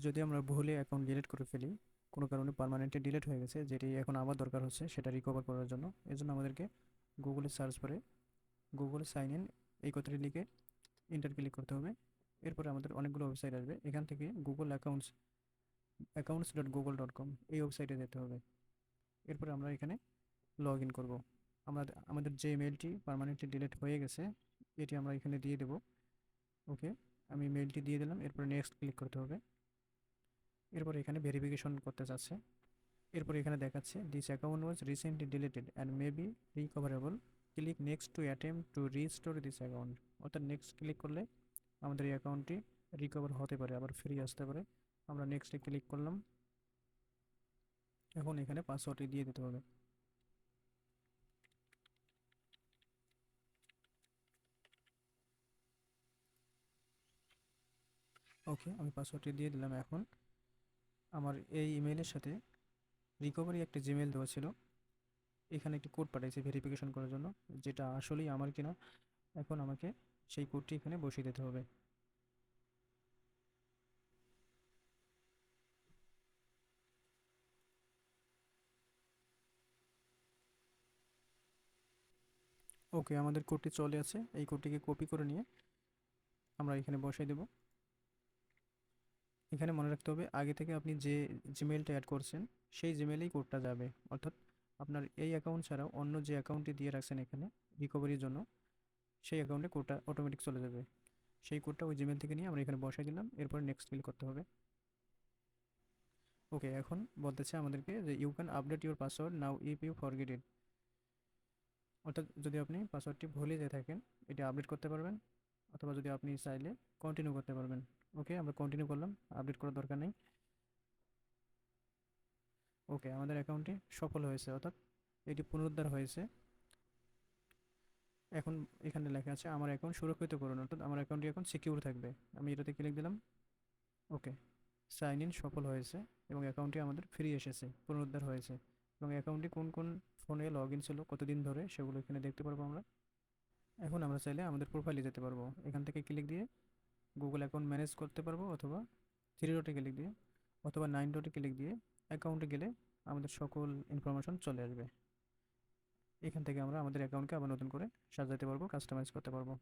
যদি আমরা ভুলে অ্যাকাউন্ট ডিলিট করে ফেলি, কোনো কারণে পার্মানেন্টলি ডিলিট হয়ে গেছে, যেটি এখন আবার দরকার হচ্ছে সেটা রিকভার করার জন্য, এজন্য আমাদেরকে গুগলে সার্চ করে গুগল সাইন ইন এই কথাটি লিখে এন্টার ক্লিক করতে হবে। এরপরে আমাদের অনেকগুলো ওয়েবসাইট আসবে, এখান থেকে Google accounts dot Google dot com এই ওয়েবসাইটে যেতে হবে। এরপরে আমরা এখানে লগ ইন করবো। আমাদের যে মেলটি পার্মানেন্টলি ডিলিট হয়ে গেছে এটি আমরা এখানে দিয়ে দেবো। ওকে, আমি মেলটি দিয়ে দিলাম, এরপরে নেক্সট ক্লিক করতে হবে। এরপর এখানে ভেরিফিকেশন করতে চাচ্ছে। এরপর এখানে দেখাচ্ছে this account was recently deleted and may be recoverable, click next to attempt to restore this account. অর্থাৎ নেক্সট ক্লিক করলে আমাদের এই অ্যাকাউন্টটি রিকভার হতে পারে, আবার ফ্রি আসতে পারে। আমরা নেক্সটে ক্লিক করলাম। এখন এখানে পাসওয়ার্ডটি দিয়ে দিতে হবে। ওকে, আমি পাসওয়ার্ডটি দিয়ে দিলাম। এখন আমার এই ইমেইলের সাথে রিকভারি একটা জিমেল দেওয়া ছিল, এখানে একটি কোড পাঠিয়েছে ভেরিফিকেশন করার জন্য, যেটা আসলেই আমার কিনা। এখন আমাকে সেই কোডটি এখানে বসিয়ে দিতে হবে। ওকে, আমাদের কোডটি চলে আছে, এই কোডটিকে কপি করে নিয়ে আমরা এখানে বসাই দেব। এখানে মনে রাখতে হবে আগে থেকে আপনি যে জিমেলটা অ্যাড করছেন সেই জিমেলেই কোডটা যাবে। অর্থাৎ আপনার এই অ্যাকাউন্ট ছাড়াও অন্য যে অ্যাকাউন্টটি দিয়ে রাখছেন এখানে রিকভারির জন্য, সেই অ্যাকাউন্টে কোডটা অটোমেটিক চলে যাবে। সেই কোডটা ওই জিমেল থেকে নিয়ে আমরা এখানে বসাই দিলাম, এরপর নেক্সট ক্লিক করতে হবে। ওকে, এখন বলতেছে আমাদেরকে যে you can update your password now if you forget it. অর্থাৎ যদি আপনি পাসওয়ার্ডটি ভুলে যেয়ে থাকেন এটি আপডেট করতে পারবেন, অথবা যদি আপনি চাইলে কন্টিনিউ করতে পারবেন। ওকে, আমরা কন্টিনিউ করলাম, আপডেট করার দরকার নেই। ওকে, আমাদের অ্যাকাউন্টটি সফল হয়েছে, অর্থাৎ এটি পুনরুদ্ধার হয়েছে। এখন এখানে লেখা আছে আমার অ্যাকাউন্ট সুরক্ষিত করুন, অর্থাৎ আমার অ্যাকাউন্টটি এখন সিকিউর থাকবে। আমি এটাতে ক্লিক দিলাম। ওকে, সাইন ইন সফল হয়েছে এবং অ্যাকাউন্টটি আমাদের ফ্রি এসেছে, পুনরুদ্ধার হয়েছে। এবং অ্যাকাউন্টটি কোন কোন ফোনে লগ ইন ছিল, কতদিন ধরে, সেগুলো এখানে দেখতে পারবো আমরা। এখন আমরা চাইলে আমাদের প্রোফাইলে যেতে পারবো, এখান থেকে ক্লিক দিয়ে গুগল অ্যাকাউন্ট ম্যানেজ করতে পারবো, অথবা থ্রি ডটে ক্লিক দিয়ে, অথবা নাইন ডটে ক্লিক দিয়ে অ্যাকাউন্টে গেলে আমাদের সকল ইনফরমেশন চলে আসবে। এখান থেকে আমরা আমাদের অ্যাকাউন্টকে আবার নতুন করে সাজাতে পারবো, কাস্টমাইজ করতে পারবো।